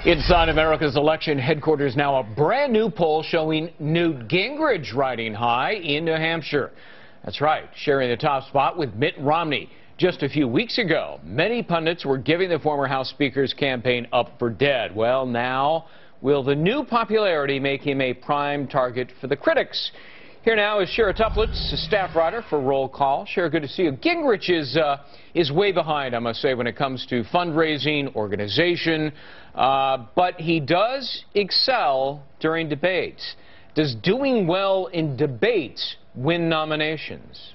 Inside America's election headquarters now, a brand new poll showing Newt Gingrich riding high in New Hampshire. That's right, sharing the top spot with Mitt Romney. Just a few weeks ago, many pundits were giving the former House Speaker's campaign up for dead. Well, now, will the new popularity make him a prime target for the critics? Here now is Shira Toeplitz, a staff writer for Roll Call. Shira, good to see you. Gingrich is way behind, I must say, when it comes to fundraising, organization, but he does excel during debates. Does doing well in debates win nominations?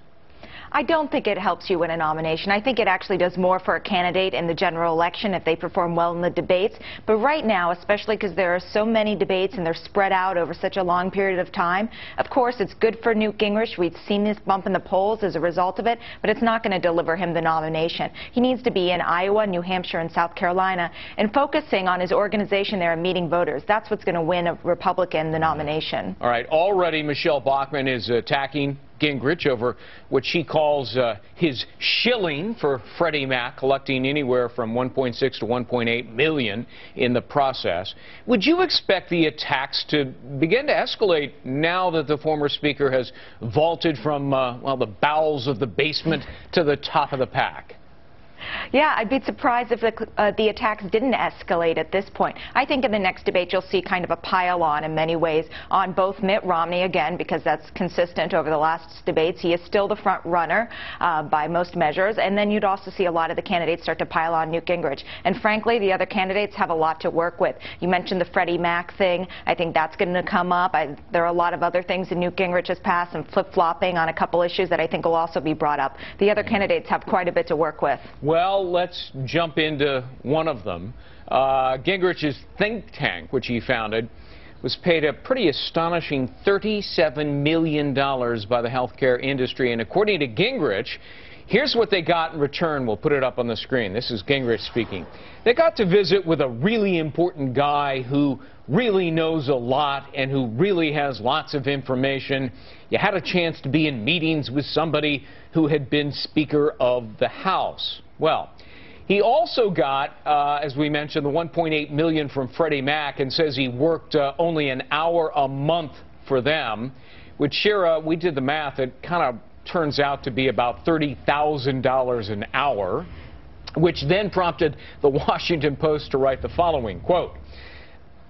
I don't think it helps you win a nomination. I think it actually does more for a candidate in the general election if they perform well in the debates. But right now, especially because there are so many debates and they're spread out over such a long period of time, of course, it's good for Newt Gingrich. We've seen this bump in the polls as a result of it, but it's not going to deliver him the nomination. He needs to be in Iowa, New Hampshire, and South Carolina and focusing on his organization there and meeting voters. That's what's going to win a Republican the nomination. All right. Already, Michelle Bachmann is attacking Gingrich over what she calls his shilling for Freddie Mac, collecting anywhere from 1.6 to 1.8 million in the process. Would you expect the attacks to begin to escalate now that the former speaker has vaulted from, well, the bowels of the basement to the top of the pack? Yeah, I'd be surprised if the attacks didn't escalate at this point. I think in the next debate you'll see kind of a pile-on in many ways on both Mitt Romney, again, because that's consistent over the last debates. He is still the front runner by most measures. And then you'd also see a lot of the candidates start to pile on Newt Gingrich. And frankly, the other candidates have a lot to work with. You mentioned the Freddie Mac thing. I think that's going to come up. There are a lot of other things that Newt Gingrich has passed and flip-flopping on a couple issues that I think will also be brought up. The other candidates have quite a bit to work with. Well, let's jump into one of them. Gingrich's think tank, which he founded, was paid a pretty astonishing $37 million by the healthcare industry. And according to Gingrich, here's what they got in return. We'll put it up on the screen. This is Gingrich speaking. They got to visit with a really important guy who really knows a lot and who really has lots of information. You had a chance to be in meetings with somebody who had been Speaker of the House. Well, he also got, as we mentioned, the $1.8 million from Freddie Mac, and says he worked only an hour a month for them, which, Shira, we did the math. It kind of turns out to be about $30,000 an hour, which then prompted the Washington Post to write the following, quote,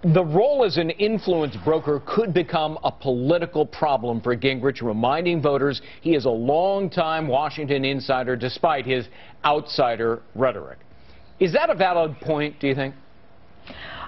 "The role as an influence broker could become a political problem for Gingrich, reminding voters he is a longtime Washington insider despite his outsider rhetoric." Is that a valid point, do you think?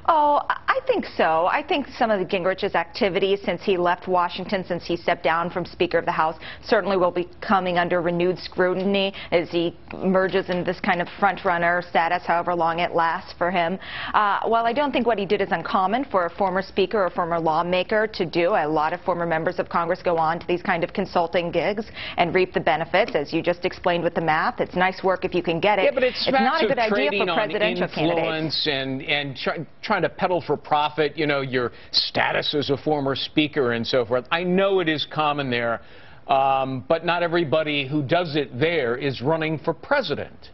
Oh, I think so. I think some of the Gingrich's activities since he left Washington, since he stepped down from Speaker of the House, certainly will be coming under renewed scrutiny as he merges into this kind of front-runner status, however long it lasts for him. While I don't think what he did is uncommon for a former speaker or former lawmaker to do, a lot of former members of Congress go on to these kind of consulting gigs and reap the benefits, as you just explained with the math. It's nice work if you can get it. Yeah, but it's not a good idea for presidential candidates. And trying to peddle for profit, you know, your status as a former speaker and so forth. I know it is common there, but not everybody who does it there is running for president.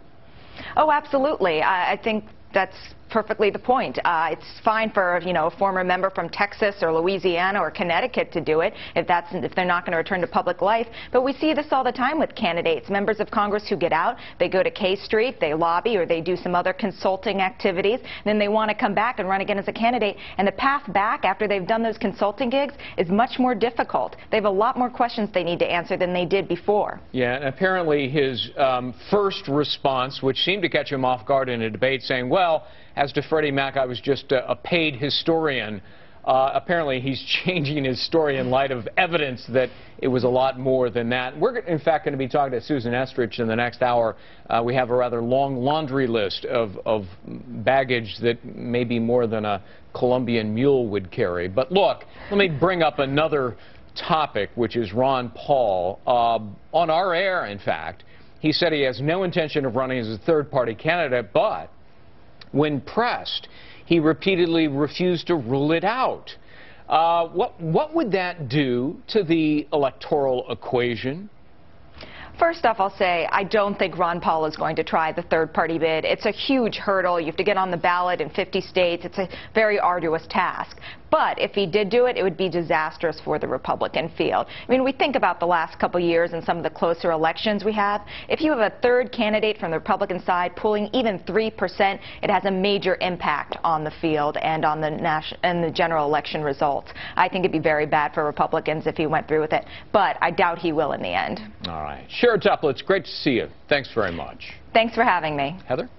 Oh, absolutely. I think that's perfectly the point. It's fine for, you know, a former member from Texas or Louisiana or Connecticut to do it if they're not going to return to public life. But we see this all the time with candidates, members of Congress who get out, they go to K Street, they lobby, or they do some other consulting activities, and then they want to come back and run again as a candidate. And the path back after they've done those consulting gigs is much more difficult. They have a lot more questions they need to answer than they did before. Yeah, and apparently his first response, which seemed to catch him off guard in a debate, saying, well, as to Freddie Mac, I was just a paid historian. Apparently, he's changing his story in light of evidence that it was a lot more than that. We're, in fact, going to be talking to Susan Estrich in the next hour. We have a rather long laundry list of baggage that may be more than a Colombian mule would carry. But look, let me bring up another topic, which is Ron Paul. On our air, in fact, he said he has no intention of running as a third-party candidate, but when pressed, he repeatedly refused to rule it out. What would that do to the electoral equation? First off, I'll say I don't think Ron Paul is going to try the third-party bid. It's a huge hurdle. You have to get on the ballot in 50 states. It's a very arduous task. But if he did do it, it would be disastrous for the Republican field. I mean, we think about the last couple years and some of the closer elections we have. If you have a third candidate from the Republican side pulling even 3%, it has a major impact on the field and on the general election results. I think it'd be very bad for Republicans if he went through with it, but I doubt he will in the end. All right. Shira Toeplitz, great to see you. Thanks very much. Thanks for having me. Heather?